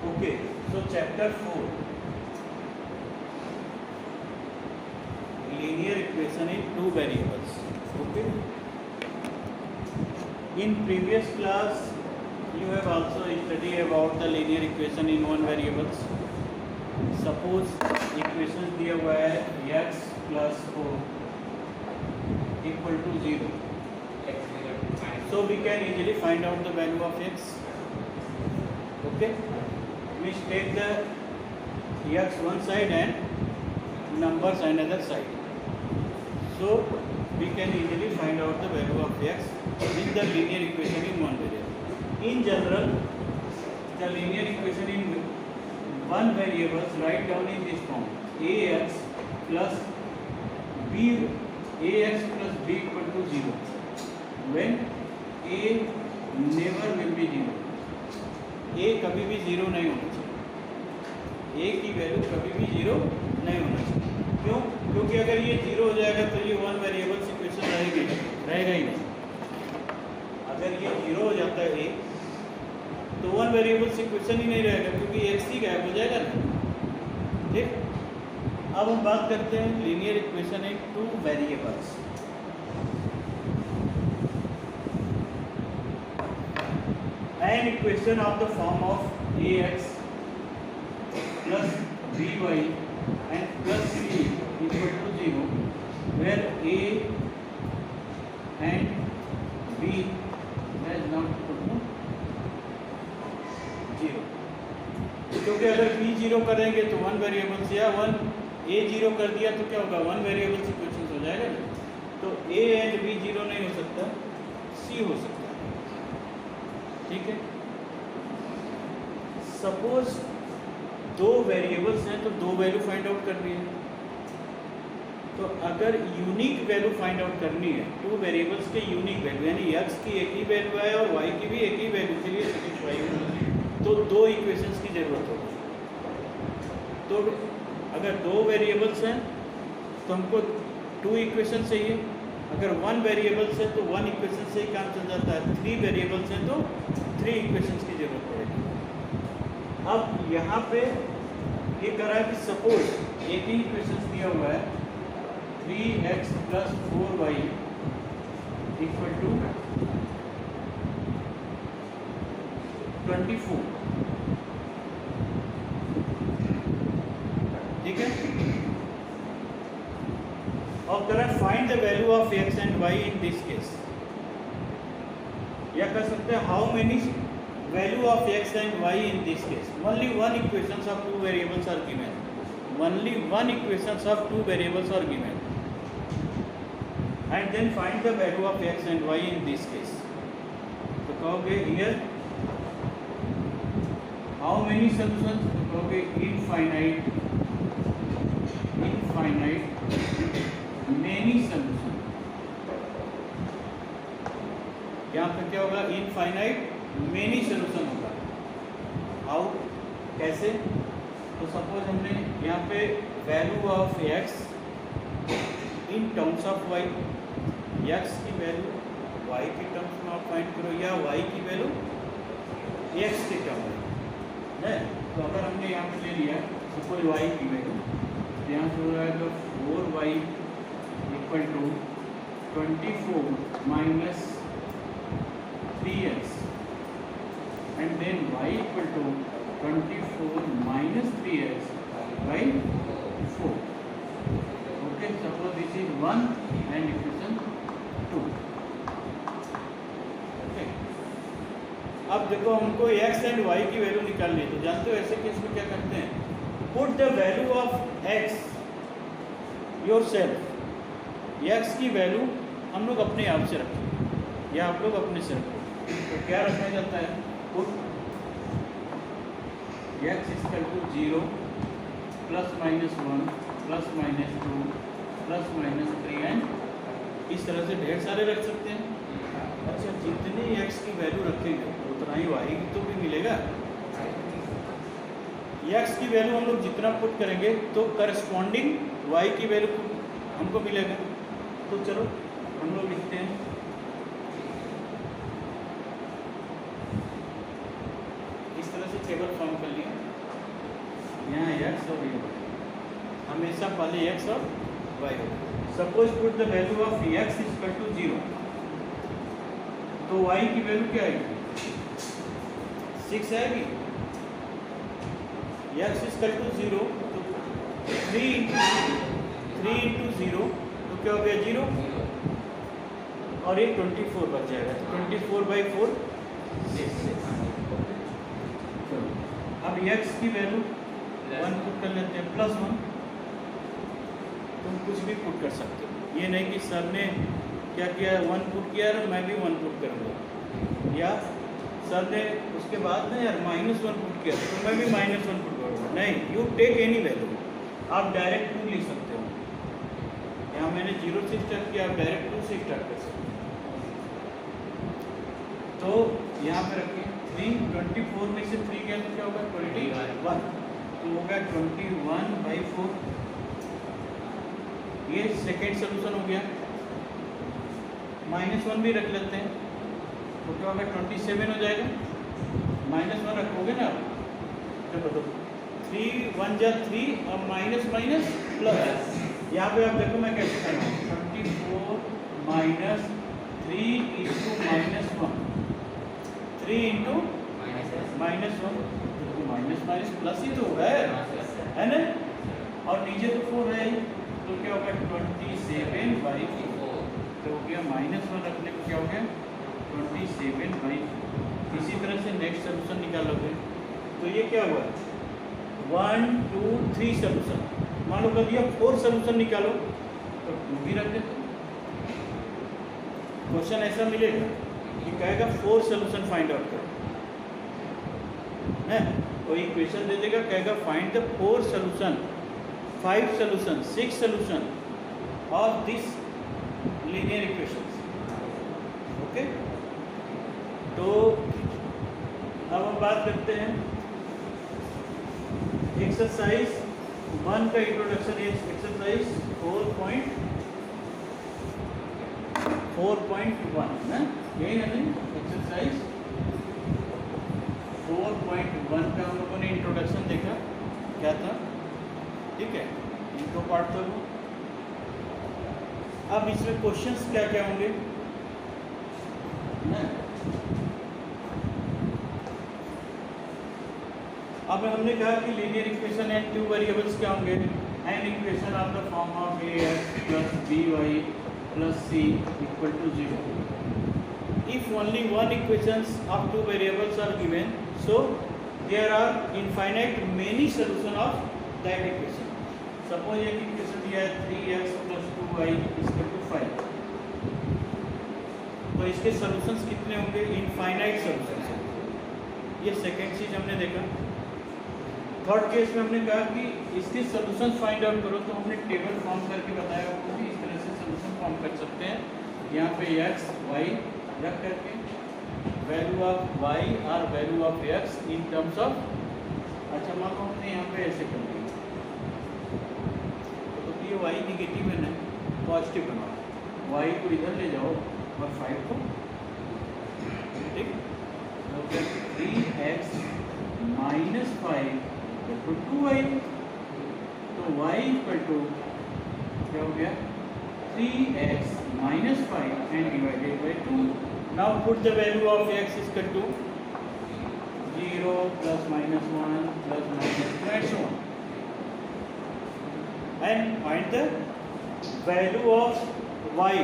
Okay, so chapter 4, linear equation in two variables. Okay, in previous class you have also studied about the linear equation in one variables. Suppose equation दिया हुआ है x plus 4 equal to 0. So we can easily find out the value of x. Okay, we take the x one side and numbers another side. So we can easily find out the value of x with the linear equation in one variable. In general, the linear equation in one variable write down in this form: ax plus b equal to 0 when a never will be 0. a कभी भी 0 नहीं होना चाहिए, a की value कभी भी 0 नहीं होना चाहिए. क्यों? क्योंकि अगर ये 0 हो जाएगा तो ये वन वेरिएबल्स इक्वेशन रहेगा ही नहीं. अगर ये 0 हो जाता है a तो वन वेरिएबल्स इक्वेशन ही नहीं रहेगा, क्योंकि x ही गायब हो जाएगा ना. ठीक, अब हम बात करते हैं linear equation in two variables. An equation of the form of ax plus by and plus c equal to 0 where a and b is not equal to 0. क्योंकि अगर b 0 करेंगे तो वन वेरिएबल से या वन a 0 कर दिया तो क्या होगा, वन वेरिएबल इक्वेशन हो जाएगा ना. तो a एंड b 0 नहीं हो सकता, c हो सकता है. ठीक है, सपोज दो वेरिएबल्स हैं तो दो वैल्यू फाइंड आउट करनी है. तो अगर यूनिक वैल्यू फाइंड आउट करनी है, टू वेरिएबल्स के यूनिक वैल्यू यानी x की एक ही वैल्यू है और y की भी एक ही वैल्यू के लिए सेटिस्फाई हो, तो दो इक्वेशंस की जरूरत होगी. तो अगर दो वेरिएबल्स हैं तो हमको टू इक्वेशन चाहिए. अगर वन वेरिएबल्स है तो वन इक्वेशन से ही काम चल जाता है. थ्री वेरिएबल्स हैं तो थ्री इक्वेशंस की जरूरत पड़ेगी. अब यहाँ पे ये कह रहा है कि सपोज एक ही इक्वेशन दिया हुआ है 3x plus 4y equal to 24. ठीक है, और कह रहा है find the value of x and y in this case. या कह सकते हैं how many value of x and y in this case. Only one equations of two variables are given. Only one equations of two variables are given. And then find the value of x and y in this case. तो कहोगे here how many solutions? तो कहोगे infinite many solutions. यहाँ पे क्या होगा, infinite many solution होगा. How, कैसे? तो सपोज हमने यहाँ पे value of x in terms of y, x की वैल्यू y के टर्म्स में आप फाइंड करो या y की वैल्यू x के टर्म में है. तो अगर हमने यहाँ पे ले लिया सपोज y की वैल्यू, तो यहाँ से हो जाएगा 4y equal to 24 minus 3x and then y equal to 24 minus 3x by 4. Okay, suppose this is 1 and equation 2. Okay, अब देखो हमको x and y की वैल्यू निकालनी है. तो जानते हो ऐसे केस में क्या करते हैं, put the value of x yourself. x की वैल्यू हम लोग अपने आप से रखें या आप लोग अपने से रखें. तो क्या रखा जाता है, put x equal to 0 plus minus 1 plus minus 2 plus minus 3 and इस तरह से ढेर सारे रख सकते हैं. अच्छा, जितनी x की वैल्यू रखेंगे उतना ही y की तो भी मिलेगा. x की वैल्यू हम लोग जितना पुट करेंगे तो करस्पॉन्डिंग y की वैल्यू हमको मिलेगा. तो चलो हम लोग लिखते हैं इस तरह से टेबल फॉर्म कर लिया, यहाँ x और y, हमेशा पहले x और y होगा। Suppose put the value of x equal to 0, तो y की वैल्यू क्या आएगी? 6 आएगी। x इक्वल टू 0, तो 3 इंटू 0, तो क्या हो गया 0, और ये 24 बच जाएगा, तो 24/4 6। अब x की वैल्यू 1 पुट कर लेते हैं, +1, तुम कुछ भी पुट कर सकते हो, ये नहीं कि सर ने क्या किया 1 पुट किया और मैं भी 1 पुट करूँगा, या सर ने उसके बाद ना यार -1 पुट किया तो मैं भी -1 पुट करूँगा, नहीं, यू टेक एनी वैल्यू, आप डायरेक्ट 2 लिख सकते हो। यहाँ मैंने 0 से स्टार्ट किया, आप डायरेक्ट 2 से स्टार्ट कर सकते हो। तो यहाँ पे रखिए 3, 24 में से 3 गया तो क्या होगा 21, तो होगा 21/4, ये सेकेंड सोल्यूशन हो गया। -1 भी रख लेते हैं, तो क्या होगा 27 हो जाएगा, -1 रखोगे ना, तो बताओ 3 1 जा 3 और माइनस प्लस, यहाँ पे आप देखो मैं कैसे कर रहा हूँ, 24 - 3 × -1, 3 इंटू -1, प्लस ही तो होगा, है ना, और नीचे तो 4 है, तो क्या होगा 27/4, तो हो गया -1 रखने को क्या हो गया 27/4। इसी तरह से नेक्स्ट सोल्यूशन निकालोगे, तो ये क्या हुआ 1 2 3 सोल्यूशन, मान लो कर दिया 4 सोल्यूशन निकालो, तो 2 भी रख देते। क्वेश्चन ऐसा मिलेगा कि कहेगा 4 सोल्यूशन फाइंड आउट करो, है कोई इक्वेशन दे देगा, कहेगा find the 4 solution, 5 solution, 6 solution of this linear equations. Okay, तो अब हम बात करते हैं एक्सरसाइज 1 का इंट्रोडक्शन। एक्सरसाइज 4.1 है, यही है नहीं, एक्सरसाइज 4.1 का हम लोगों ने इंट्रोडक्शन देखा, क्या था, ठीक है, इनको पार्ट था वो। अब इसमें क्वेश्चंस क्या क्या होंगे ना, अब हमने कहा कि लीनियर इक्वेशन एंड 2 वेरिएबल्स क्या होंगे, an equation of the form of ax + by + c = 0 if only one equations of 2 variables are given, so there are infinite many solution of that equation. Suppose एक equation दिया है 3x + 2y = 5, तो इसके solutions कितने होंगे, infinite solutions हैं। ये second चीज हमने देखा। थर्ड केस में हमने कहा कि इसके सॉल्यूशंस फाइंड आउट करो, तो हमने टेबल फॉर्म करके बताया आपको कि इस तरह से सॉल्यूशन फॉर्म कर सकते हैं। यहाँ पे x y रख करके वैल्यू ऑफ y और value of x in terms of, अच्छा मान लो हमने यहाँ पे ऐसे कर दिया, तो ये y निगेटिव है ना, पॉजिटिव बनाओ, y को इधर ले जाओ और 5 को, ठीक, तो फिर 3x - 5 = 2y, तो y = क्या हो गया 3x - 5 and divided by 2. Now put the value of x is equal to 0 + -1 + -2 and so on, and find the value of y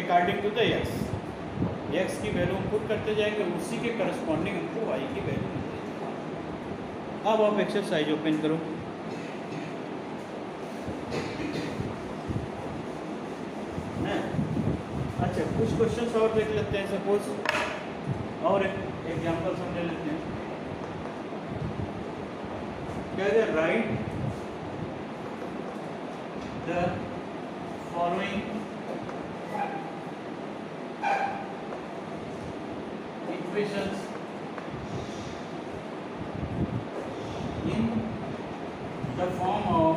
according to the x. x की वैल्यू हम put करते जाएंगे, उसी के करस्पॉन्डिंग हमको y की value मिलती है। अब आप एक्सरसाइज ओपन करो। अच्छा, कुछ क्वेश्चंस और देख लेते हैं। सपोज और एग्जांपल समझ लेते हैं। क्या है, right the following equations in the form of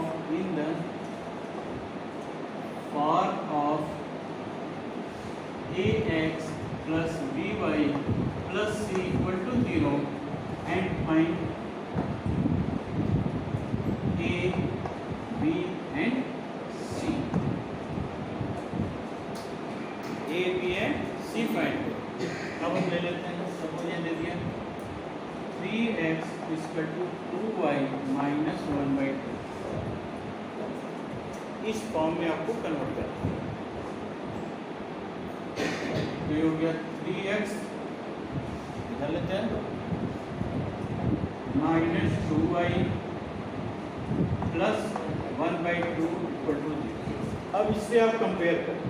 ax + by + c = 0 and find A, B and C. A, B and C find करो। अब हम ले लेते हैं, सपोज ये दे दिया 3x equal to 2y minus 1/2। इस फॉर्म में आपको कन्वर्ट करना है। तो ये हो गया 3x, इधर लेते हैं, minus 2y plus 1/2 equal to 0। अब इससे आप कंपेयर करें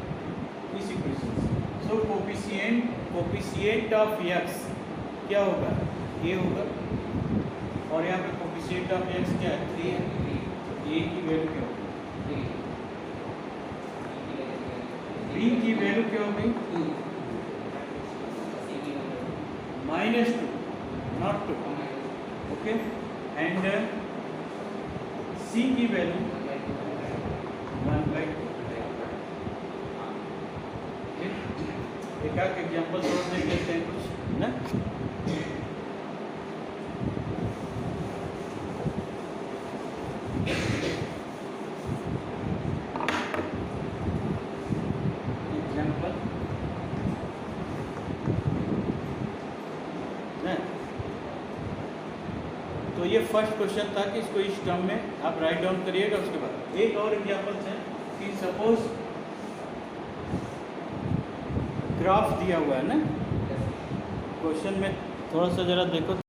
इस इक्वेशन से। सो कोफिशिएंट ऑफ x क्या होगा, ये होगा, और यहाँ पे कोफिशिएंट ऑफ x क्या है, 3 है। a की वैल्यू क्या होगी, b की वैल्यू क्या होगी, -2 नॉट 2, ओके। एंड c की वैल्यू 1/2। एक आध एग्जाम्पल और देख लेते हैं कुछ ना। एग्जाम्पल ना, तो ये फर्स्ट क्वेश्चन था कि इसको इस टर्म में आप राइट डाउन करिएगा। उसके बाद एक और एग्जाम्पल है कि सपोज ग्राफ दिया हुआ है ना क्वेश्चन में, थोड़ा सा जरा देखो।